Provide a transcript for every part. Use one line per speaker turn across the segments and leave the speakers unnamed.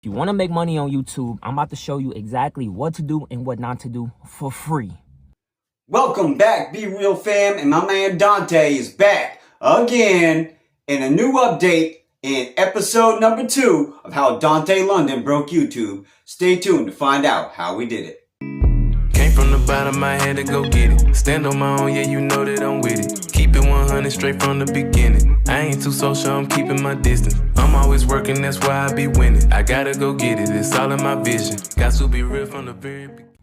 If you want to make money on YouTube, I'm about to show you exactly what to do and what not to do for free.
Welcome back, Be Real fam, and my man Dante is back again in a new update in episode number 2 of how Dontay London broke YouTube. Stay tuned to find out how we did it.
Came from the bottom, I had to go get it. Stand on my own, yeah, you know that I'm with it. Keep it 100 straight from the beginning. I ain't too social, I'm keeping my distance. I'm always working, that's why I be winning. I gotta go get it, it's all in my vision. Got to be real from the very beginning.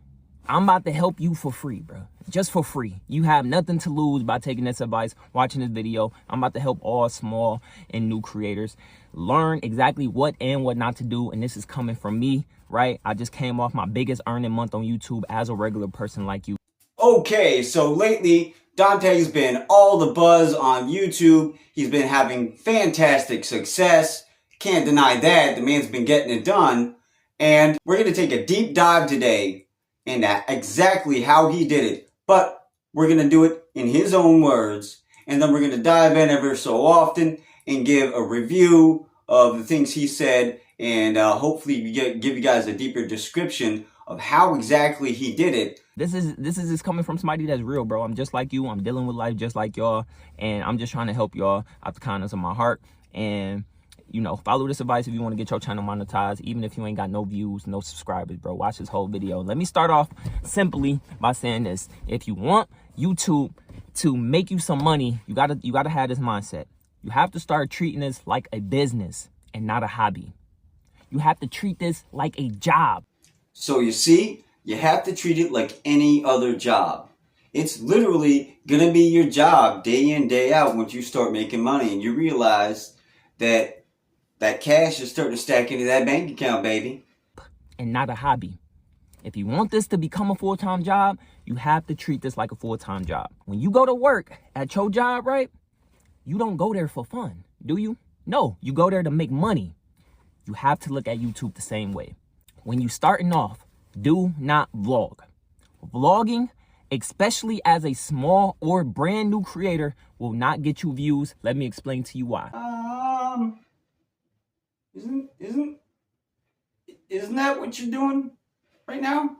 I'm about to help you for free, bro. Just for free. You have nothing to lose by taking this advice, watching this video. I'm about to help all small and new creators learn exactly what and what not to do. And this is coming from me, right? I just came off my biggest earning month on YouTube as a regular person like you.
Okay, so lately, Dante's been all the buzz on YouTube. He's been having fantastic success. Can't deny that. The man's been getting it done. And we're going to take a deep dive today into exactly how he did it. But we're going to do it in his own words. And then we're going to dive in ever so often and give a review of the things he said. And hopefully give you guys a deeper description of how exactly he did it.
This is coming from somebody that's real, bro. I'm just like you. I'm dealing with life just like y'all. And I'm just trying to help y'all out the kindness of my heart. And, you know, follow this advice if you want to get your channel monetized. Even if you ain't got no views, no subscribers, bro. Watch this whole video. Let me start off simply by saying this. If you want YouTube to make you some money, you gotta have this mindset. You have to start treating this like a business and not a hobby. You have to treat this like a job.
So you see, you have to treat it like any other job. It's literally going to be your job day in, day out once you start making money and you realize that that cash is starting to stack into that bank account, baby.
And not a hobby. If you want this to become a full-time job, you have to treat this like a full-time job. When you go to work at your job, right, you don't go there for fun, do you? No, you go there to make money. You have to look at YouTube the same way. When you starting off, do not vlog. Vlogging, especially as a small or brand new creator, will not get you views. Let me explain to you why.
Isn't that what you're doing right now?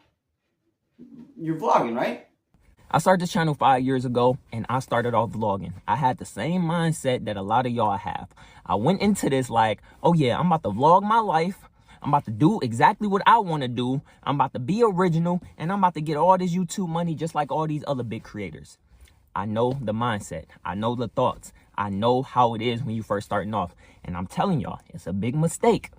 You're vlogging, right?
I started this channel 5 years ago and I started off vlogging. I had the same mindset that a lot of y'all have. I went into this like, oh yeah, I'm about to vlog my life. I'm about to do exactly what I want to do. I'm about to be original and I'm about to get all this YouTube money just like all these other big creators. I know the mindset. I know the thoughts. I know how it is when you first starting off. And I'm telling y'all, it's a big mistake.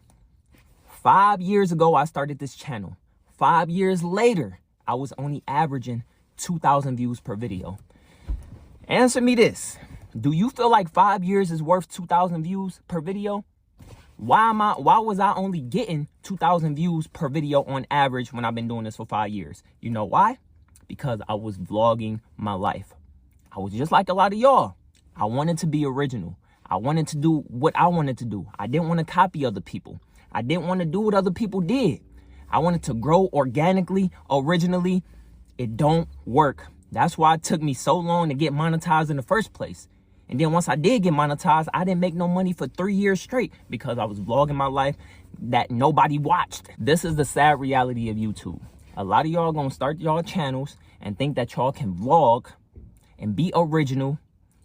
5 years ago, I started this channel. 5 years later, I was only averaging 2,000 views per video. Answer me this. Do you feel like 5 years is worth 2,000 views per video? Why was I only getting 2,000 views per video on average when I've been doing this for 5 years? You know why? Because I was vlogging my life. I was just like a lot of y'all. I wanted to be original. I wanted to do what I wanted to do. I didn't want to copy other people. I didn't want to do what other people did. I wanted to grow organically, originally. It don't work. That's why it took me so long to get monetized in the first place. And then once I did get monetized, I didn't make no money for 3 years straight because I was vlogging my life that nobody watched. This is the sad reality of YouTube. A lot of y'all gonna start y'all channels and think that y'all can vlog and be original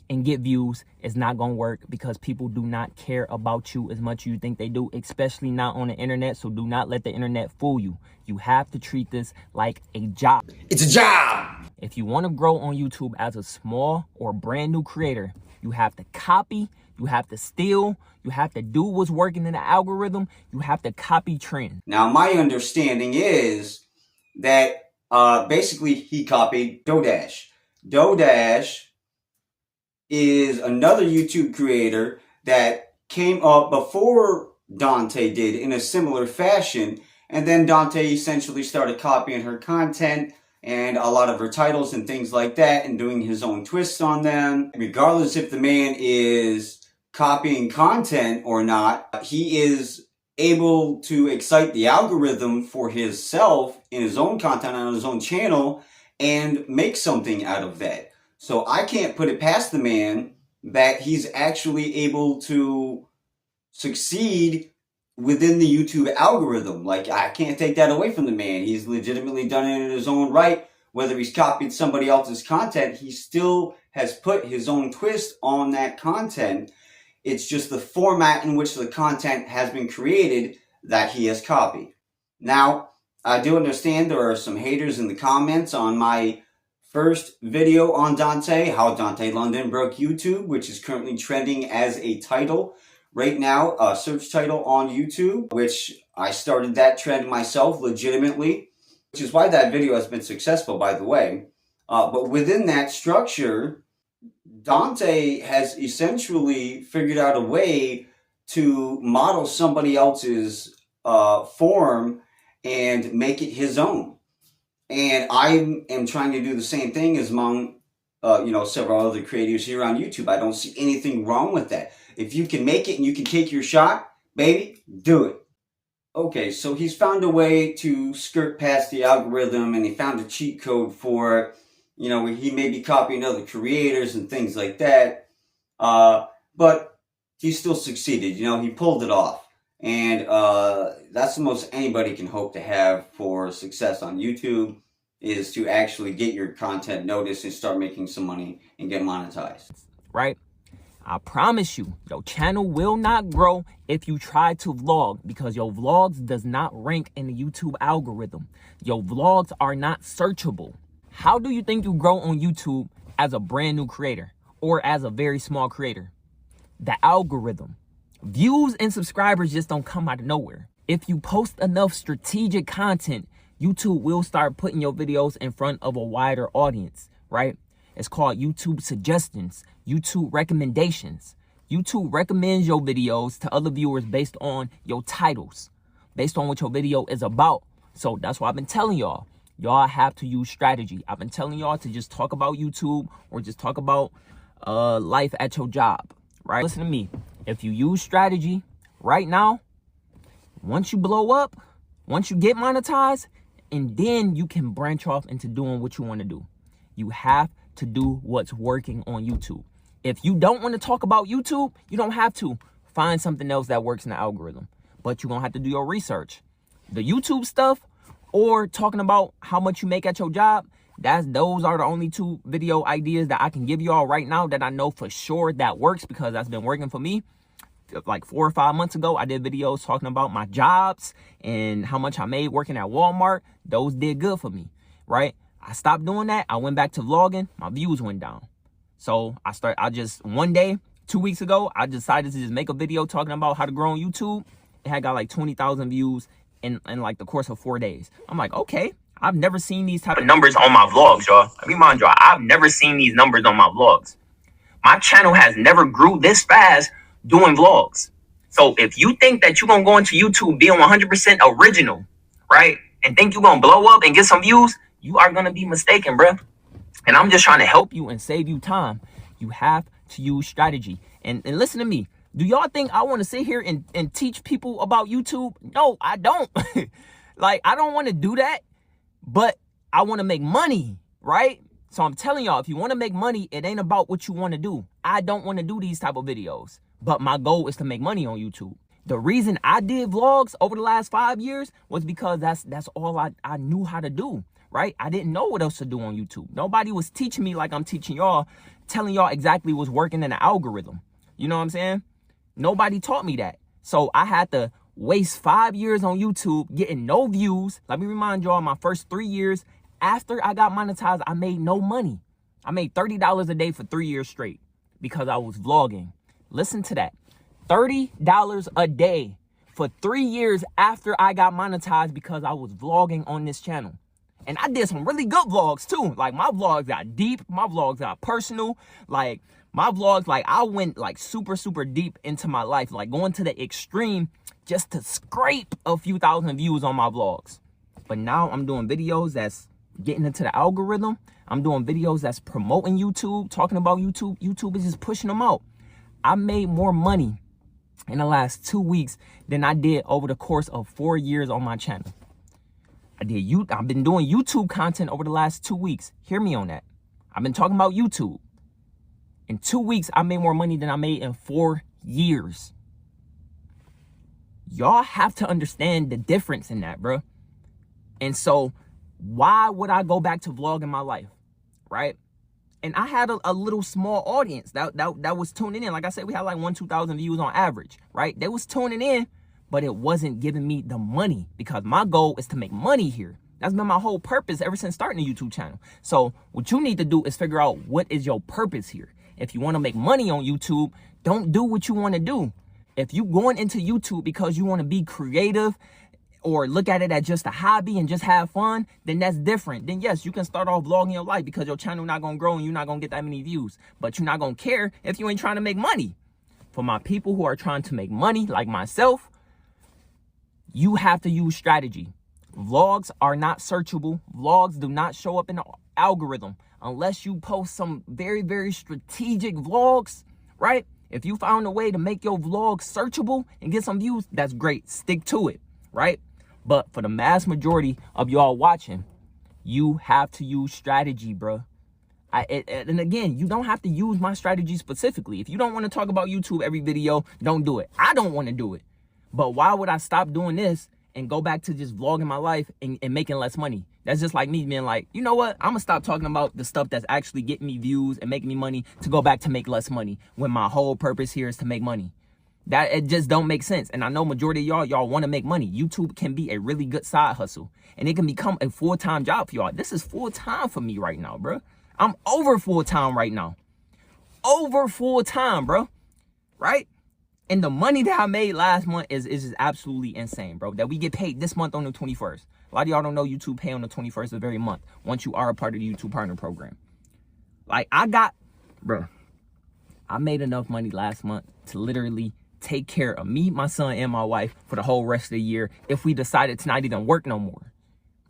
and get views. It's not gonna work because people do not care about you as much as you think they do, especially not on the internet. So do not let the internet fool you. You have to treat this like a job.
It's a job.
If you want to grow on YouTube as a small or brand new creator, you have to copy, you have to steal, you have to do what's working in the algorithm, you have to copy trends.
Now, my understanding is that basically he copied DoDash. DoDash is another YouTube creator that came up before Dante did in a similar fashion. And then Dante essentially started copying her content and a lot of her titles and things like that and doing his own twists on them. Regardless if the man is copying content or not, he is able to excite the algorithm for himself in his own content on his own channel and make something out of that. So I can't put it past the man that he's actually able to succeed within the YouTube algorithm. Like, I can't take that away from the man. He's legitimately done it in his own right. Whether he's copied somebody else's content, he still has put his own twist on that content. It's just the format in which the content has been created that he has copied. Now, I do understand there are some haters in the comments on my first video on Dontay, how Dontay London broke YouTube, which is currently trending as a title right now, a search title on YouTube, which I started that trend myself legitimately, which is why that video has been successful, by the way. But within that structure, Dontay has essentially figured out a way to model somebody else's form and make it his own. And I am trying to do the same thing as among several other creators here on YouTube. I don't see anything wrong with that. If you can make it and you can take your shot, baby, do it. Okay, so he's found a way to skirt past the algorithm, and he found a cheat code for, he may be copying other creators and things like that. But he still succeeded. He pulled it off. And that's the most anybody can hope to have for success on YouTube, is to actually get your content noticed and start making some money and get monetized.
Right? I promise you, your channel will not grow if you try to vlog, because your vlogs does not rank in the YouTube algorithm. Your vlogs are not searchable. How do you think you grow on YouTube as a brand new creator or as a very small creator? The algorithm. Views and subscribers just don't come out of nowhere. If you post enough strategic content, YouTube will start putting your videos in front of a wider audience, right? It's called YouTube suggestions, YouTube recommendations. YouTube recommends your videos to other viewers based on your titles, based on what your video is about. So that's why I've been telling y'all, have to use strategy. I've been telling y'all to just talk about YouTube or just talk about life at your job, right? Listen to me. If you use strategy right now, once you blow up, once you get monetized, and then you can branch off into doing what you want to do. You have to do what's working on YouTube. If you don't want to talk about YouTube, you don't have to. Find something else that works in the algorithm. But you're going to have to do your research. The YouTube stuff or talking about how much you make at your job, those are the only two video ideas that I can give you all right now that I know for sure that works, because that's been working for me. Like 4 or 5 months ago, I did videos talking about my jobs and how much I made working at Walmart. Those did good for me, right? I stopped doing that. I went back to vlogging. My views went down. So one day, 2 weeks ago, I decided to just make a video talking about how to grow on YouTube. It had got like 20,000 views in like the course of 4 days. I'm like, okay, I've never seen these type of numbers on my vlogs, y'all. Let me remind y'all, I've never seen these numbers on my vlogs. My channel has never grew this fast doing vlogs. So if you think that you're gonna go into YouTube being 100% original, right, and think you're gonna blow up and get some views, you are gonna be mistaken, bruh. And I'm just trying to help you and save you time. You have to use strategy. And listen to me. Do y'all think I want to sit here and teach people about YouTube? No, I don't. Like, I don't want to do that, but I want to make money, right? So I'm telling y'all, if you want to make money, it ain't about what you want to do. I don't want to do these type of videos, but my goal is to make money on YouTube. The reason I did vlogs over the last 5 years was because that's all I knew how to do, right? I didn't know what else to do on YouTube. Nobody was teaching me like I'm teaching y'all, telling y'all exactly what's working in the algorithm. You know what I'm saying? Nobody taught me that. So I had to waste 5 years on YouTube getting no views. Let me remind y'all, my first 3 years after I got monetized, I made no money. I made $30 a day for 3 years straight because I was vlogging. Listen to that. $30 a day for 3 years after I got monetized because I was vlogging on this channel. And I did some really good vlogs too. Like, my vlogs got deep. My vlogs got personal. Like, my vlogs, like, I went like super, super deep into my life, like going to the extreme just to scrape a few thousand views on my vlogs. But now I'm doing videos that's getting into the algorithm. I'm doing videos that's promoting YouTube, talking about YouTube. YouTube is just pushing them out. I made more money in the last 2 weeks than I did over the course of 4 years on my channel. I've been doing YouTube content over the last 2 weeks. Hear me on that. I've been talking about YouTube. In 2 weeks, I made more money than I made in 4 years. Y'all have to understand the difference in that, bro. And so why would I go back to vlogging my life, right? And I had a little small audience that was tuning in. Like I said, we had like 2,000 views on average, right? They was tuning in, but it wasn't giving me the money, because my goal is to make money here. That's been my whole purpose ever since starting the YouTube channel. So what you need to do is figure out what is your purpose here. If you want to make money on YouTube, don't do what you want to do. If you going into YouTube because you want to be creative or look at it as just a hobby and just have fun, then that's different. Then yes, you can start off vlogging your life because your channel not going to grow and you're not going to get that many views. But you're not going to care if you ain't trying to make money. For my people who are trying to make money, like myself, you have to use strategy. Vlogs are not searchable. Vlogs do not show up in the algorithm unless you post some very, very strategic vlogs, right? If you found a way to make your vlog searchable and get some views, that's great. Stick to it, right? But for the mass majority of y'all watching, you have to use strategy, bro. And again, you don't have to use my strategy specifically. If you don't want to talk about YouTube every video, don't do it. I don't want to do it. But why would I stop doing this and go back to just vlogging my life and making less money? That's just like me being like, you know what? I'm going to stop talking about the stuff that's actually getting me views and making me money to go back to make less money when my whole purpose here is to make money. That it just don't make sense. And I know majority of y'all want to make money. YouTube can be a really good side hustle and it can become a full-time job for y'all. This is full-time for me right now, bro. I'm over full-time right now. Over full-time, bro. Right? And the money that I made last month is just absolutely insane, bro. That we get paid this month on the 21st. A lot of y'all don't know YouTube pay on the 21st of every month once you are a part of the YouTube Partner Program. Like I made enough money last month to literally take care of me, my son, and my wife for the whole rest of the year if we decided to not even work no more,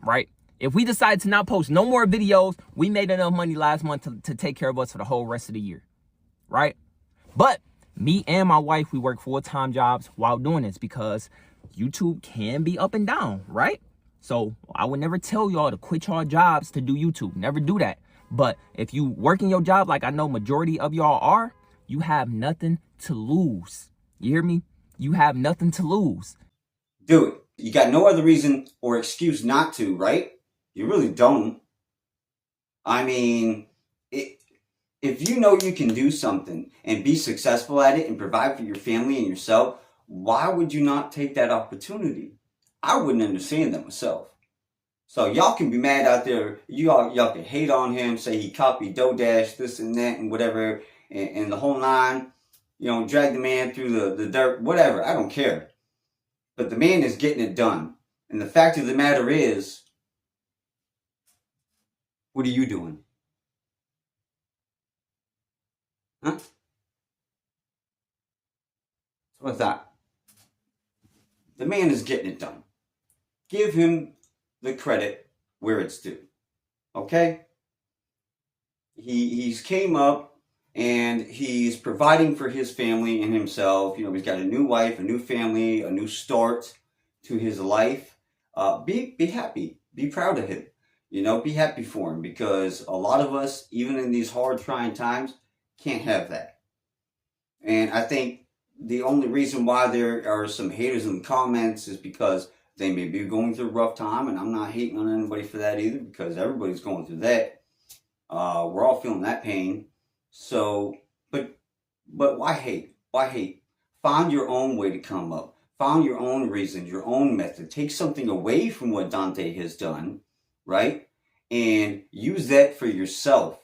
right? If we decided to not post no more videos, we made enough money last month to take care of us for the whole rest of the year, right? But me and my wife, we work full-time jobs while doing this because YouTube can be up and down, right? So I would never tell y'all to quit your jobs to do YouTube. Never do that. But if you working your job like I know majority of y'all are, you have nothing to lose. You hear me? You have nothing to lose.
Do it. You got no other reason or excuse not to, right? You really don't. I mean, if you know you can do something and be successful at it and provide for your family and yourself, why would you not take that opportunity? I wouldn't understand that myself. So y'all can be mad out there. Y'all can hate on him, say he copied DoDash, this and that and whatever, and the whole nine. You know, drag the man through the dirt, whatever. I don't care. But the man is getting it done. And the fact of the matter is, what are you doing? Huh? So what's that? The man is getting it done. Give him the credit where it's due. Okay? He's came up and he's providing for his family and himself. You know, he's got a new wife, a new family, a new start to his life. Be happy. Be proud of him. You know, be happy for him, because a lot of us, even in these hard, trying times, can't have that. And I think the only reason why there are some haters in the comments is because they may be going through a rough time, and I'm not hating on anybody for that either, because everybody's going through that. We're all feeling that pain. So, but why hate? Why hate? Find your own way to come up. Find your own reason, your own method. Take something away from what Dontay has done, right? And use that for yourself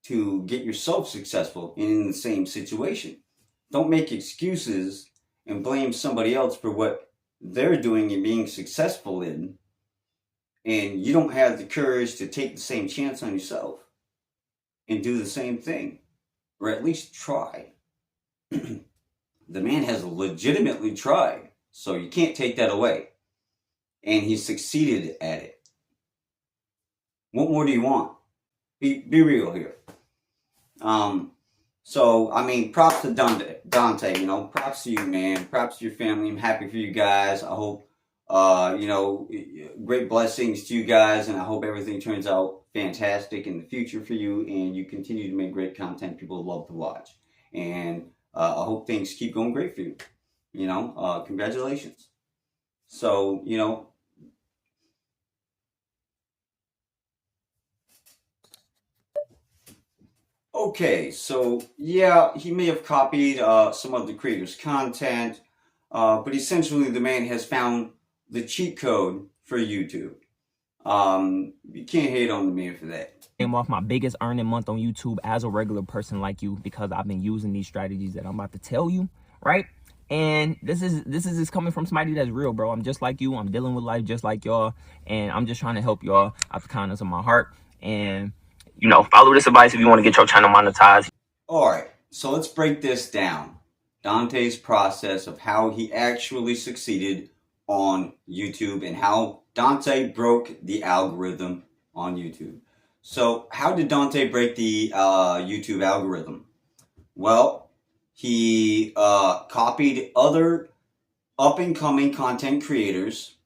to get yourself successful in the same situation. Don't make excuses and blame somebody else for what they're doing and being successful in, and you don't have the courage to take the same chance on yourself and do the same thing, or at least try. The man has legitimately tried, so you can't take that away, and he succeeded at it. What more do you want? Be real here. So, I mean, props to Dontay, you know, props to you, man. Props to your family. I'm happy for you guys. I hope, you know, great blessings to you guys, and I hope everything turns out fantastic in the future for you, and you continue to make great content people love to watch. And I hope things keep going great for you. You know, congratulations. So, you know, okay, so yeah, he may have copied some of the creator's content, but essentially the man has found the cheat code for YouTube. You can't hate on the man for that.
Came off my biggest earning month on YouTube as a regular person like you because I've been using these strategies that I'm about to tell you, right? And this is coming from somebody that's real, bro. I'm just like you. I'm dealing with life just like y'all, and I'm just trying to help y'all out the kindness of my heart. And you know, follow this advice if you want to get your channel monetized.
All right, so let's break this down. Dontay's process of how he actually succeeded on YouTube and how Dontay broke the algorithm on YouTube. So how did Dontay break the YouTube algorithm? Well, he copied other up-and-coming content creators'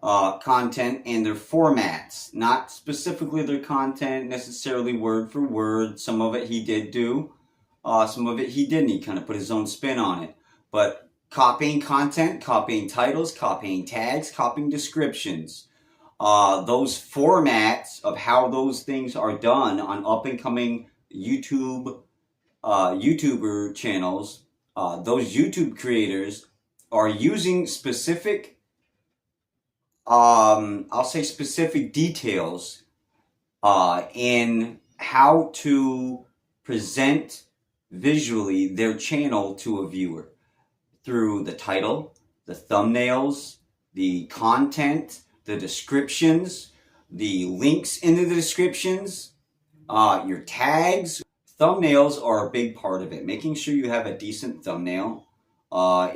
content and their formats. Not specifically their content necessarily word for word. Some of it he did do. Some of it he didn't. He kind of put his own spin on it. But copying content, copying titles, copying tags, copying descriptions. Those formats of how those things are done on up-and-coming YouTuber channels, those YouTube creators are using specific, I'll say specific details in how to present visually their channel to a viewer through the title, the thumbnails, the content, the descriptions, the links in the descriptions, your tags. Thumbnails are a big part of it. Making sure you have a decent thumbnail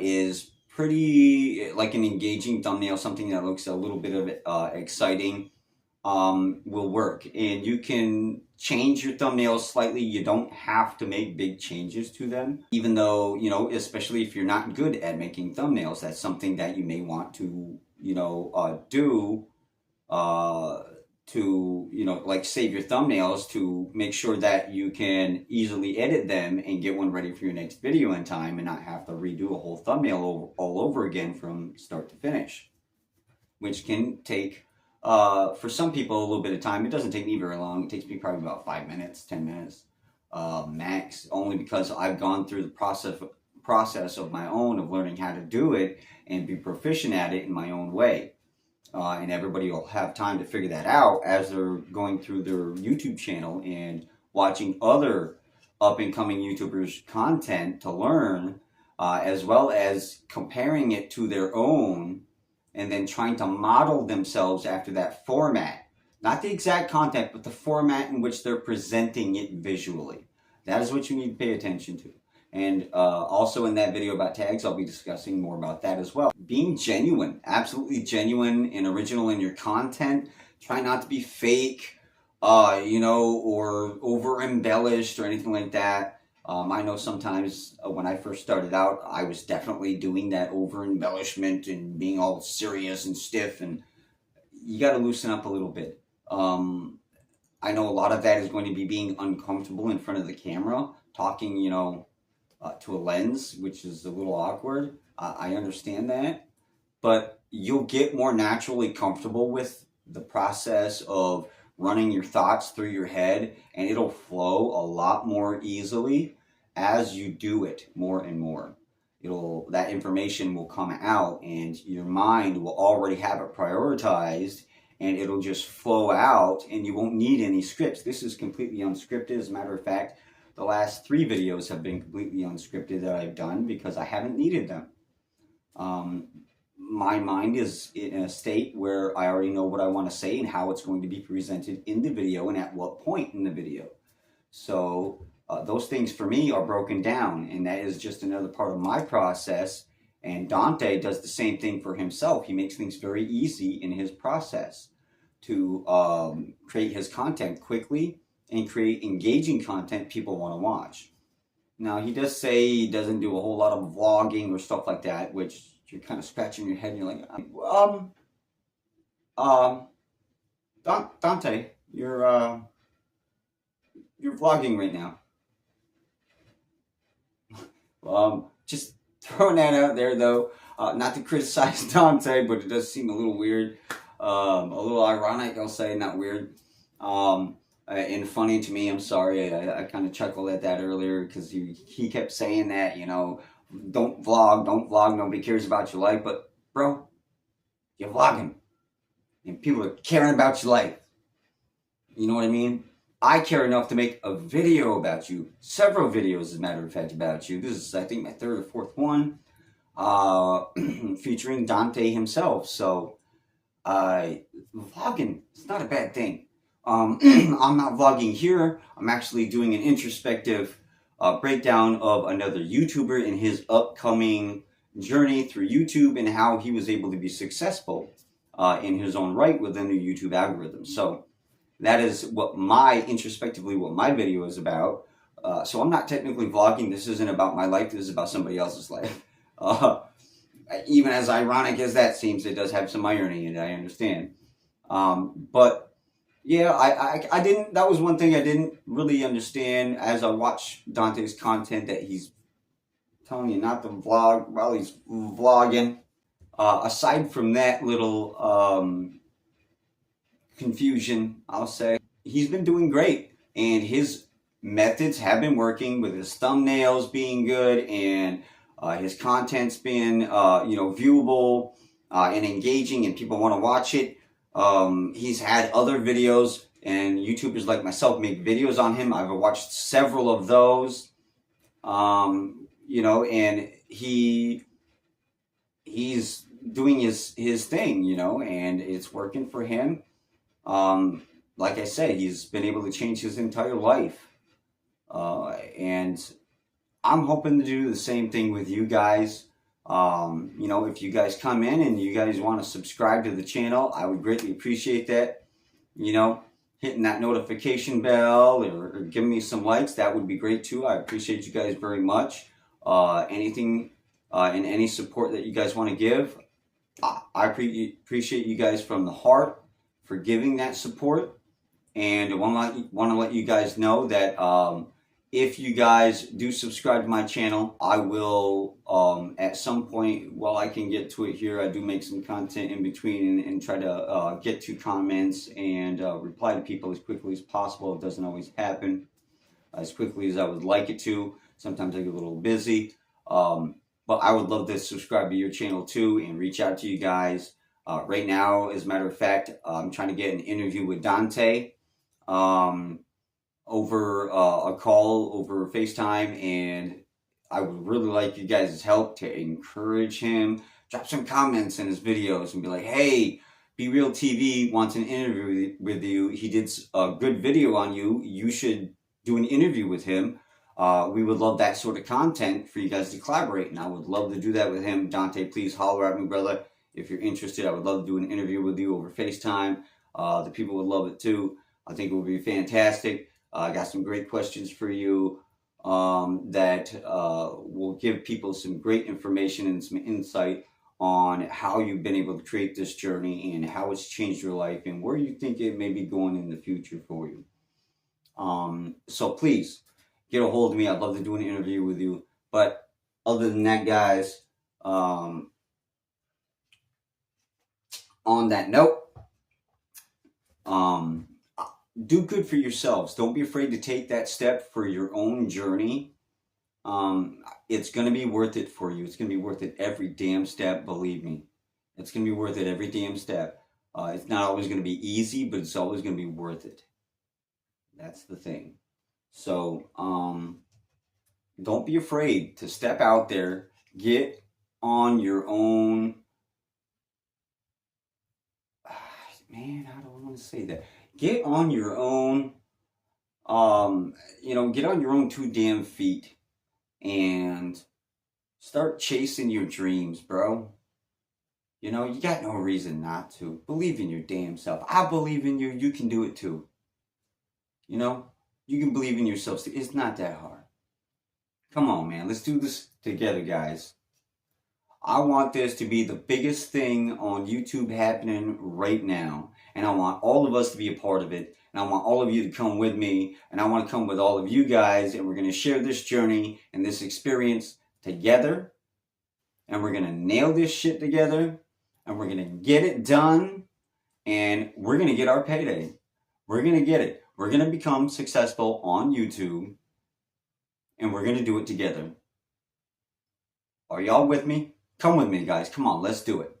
is pretty, like an engaging thumbnail, something that looks a little bit of exciting, will work. And you can change your thumbnails slightly. You don't have to make big changes to them, even though, you know, especially if you're not good at making thumbnails, that's something that you may want to, you know, do to, you know, like save your thumbnails to make sure that you can easily edit them and get one ready for your next video in time and not have to redo a whole thumbnail all over again from start to finish, which can take, for some people, a little bit of time. It doesn't take me very long. It takes me probably about 5 minutes, 10 minutes max, only because I've gone through the process of my own of learning how to do it and be proficient at it in my own way. And everybody will have time to figure that out as they're going through their YouTube channel and watching other up-and-coming YouTubers' content to learn, as well as comparing it to their own and then trying to model themselves after that format. Not the exact content, but the format in which they're presenting it visually. That is what you need to pay attention to. And also in that video about tags, I'll be discussing more about that as well. Being genuine, absolutely genuine and original in your content. Try not to be fake, you know, or over embellished or anything like that. I know sometimes when I first started out, I was definitely doing that over embellishment and being all serious and stiff, and you got to loosen up a little bit. I know a lot of that is going to be being uncomfortable in front of the camera, talking, you know, to a lens, which is a little awkward. I understand that, but you'll get more naturally comfortable with the process of running your thoughts through your head, and it'll flow a lot more easily as you do it more and more. That information will come out and your mind will already have it prioritized, and it'll just flow out and you won't need any scripts. This is completely unscripted. As a matter of fact, the last 3 videos have been completely unscripted that I've done because I haven't needed them. My mind is in a state where I already know what I want to say and how it's going to be presented in the video and at what point in the video. So those things for me are broken down, and that is just another part of my process. And Dontay does the same thing for himself. He makes things very easy in his process to create his content quickly and create engaging content people want to watch. Now, he does say he doesn't do a whole lot of vlogging or stuff like that, which you're kind of scratching your head and you're like, Dontay, you're vlogging right now. Just Throwing that out there, though. Not to criticize Dontay, but it does seem a little weird. A little ironic, I'll say, not weird. And funny to me. I'm sorry. I kind of chuckled at that earlier because he kept saying that, you know, don't vlog, nobody cares about your life. But, bro, you're vlogging. And people are caring about your life. You know what I mean? I care enough to make a video about you. Several videos, as a matter of fact, about you. This is, I think, my third or fourth one. Featuring Dontay himself. So, vlogging, it's not a bad thing. I'm not vlogging here. I'm actually doing an introspective breakdown of another YouTuber and his upcoming journey through YouTube and how he was able to be successful in his own right within the YouTube algorithm. So that is what introspectively what my video is about. So I'm not technically vlogging. This isn't about my life. This is about somebody else's life. Even as ironic as that seems, it does have some irony in it, I understand. But yeah, I didn't, that was one thing I didn't really understand as I watched Dontay's content, that he's telling you not to vlog while he's vlogging. Aside from that little confusion, I'll say, he's been doing great. And his methods have been working, with his thumbnails being good and his content's been, viewable and engaging, and people want to watch it. He's had other videos, and YouTubers like myself make videos on him. I've watched several of those, and he's doing his thing, and it's working for him. Like I said, he's been able to change his entire life, and I'm hoping to do the same thing with you guys. If you guys come in and you guys want to subscribe to the channel, I would greatly appreciate that. Hitting that notification bell or giving me some likes, that would be great too. I appreciate you guys very much. Anything and any support that you guys want to give, I appreciate you guys from the heart for giving that support. And I want to let you guys know that if you guys do subscribe to my channel, I will, at some point, while I can get to it here, I do make some content in between and try to get to comments and reply to people as quickly as possible. It doesn't always happen as quickly as I would like it to. Sometimes I get a little busy. But I would love to subscribe to your channel too and reach out to you guys. Right now, as a matter of fact, I'm trying to get an interview with Dontay. Over a call over FaceTime, and I would really like you guys' help to encourage him. Drop some comments in his videos and be like, hey, REALTv wants an interview with you. He did a good video on you. You should do an interview with him. We would love that sort of content for you guys to collaborate, and I would love to do that with him. Dontay, please holler at me, brother. If you're interested, I would love to do an interview with you over FaceTime. The people would love it too. I think it would be fantastic. I got some great questions for you that will give people some great information and some insight on how you've been able to create this journey and how it's changed your life and where you think it may be going in the future for you. So please get a hold of me. I'd love to do an interview with you. But other than that, guys, on that note, do good for yourselves. Don't be afraid to take that step for your own journey. It's going to be worth it for you. It's going to be worth it every damn step, believe me. It's going to be worth it every damn step. It's not always going to be easy, but it's always going to be worth it. That's the thing. So, don't be afraid to step out there. Get on your own. Man, how do I want to say that? Get on your own, get on your own 2 damn feet and start chasing your dreams, bro. You got no reason not to. Believe in your damn self. I believe in you. You can do it too. You can believe in yourself too. It's not that hard. Come on, man. Let's do this together, guys. I want this to be the biggest thing on YouTube happening right now. And I want all of us to be a part of it. And I want all of you to come with me. And I want to come with all of you guys. And we're going to share this journey and this experience together. and we're gonna nail this shit together, and we're gonna get it done, and we're gonna get our payday. We're gonna get it. We're gonna become successful on YouTube, and we're gonna do it together. Are y'all with me? Come with me, guys. Come on, let's do it.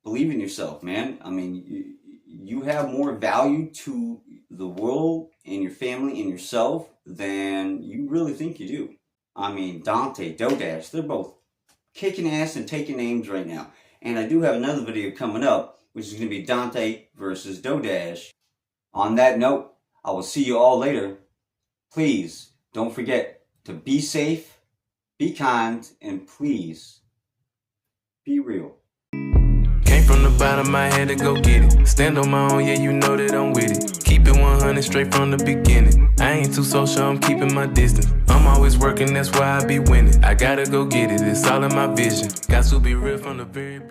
Believe in yourself, man. I mean, you have more value to the world and your family and yourself than you really think you do. I mean, Dontay, Dodash, they're both kicking ass and taking names right now. And I do have another video coming up, which is going to be Dontay versus Dodash. On that note, I will see you all later. Please don't forget to be safe, be kind, and please be real.
Came from the bottom, I had to go get it. Stand on my own, yeah, you know that I'm with it. Keep it 100 straight from the beginning. I ain't too social, I'm keeping my distance. I'm always working, that's why I be winning. I gotta go get it, it's all in my vision. Got to be real from the very beginning.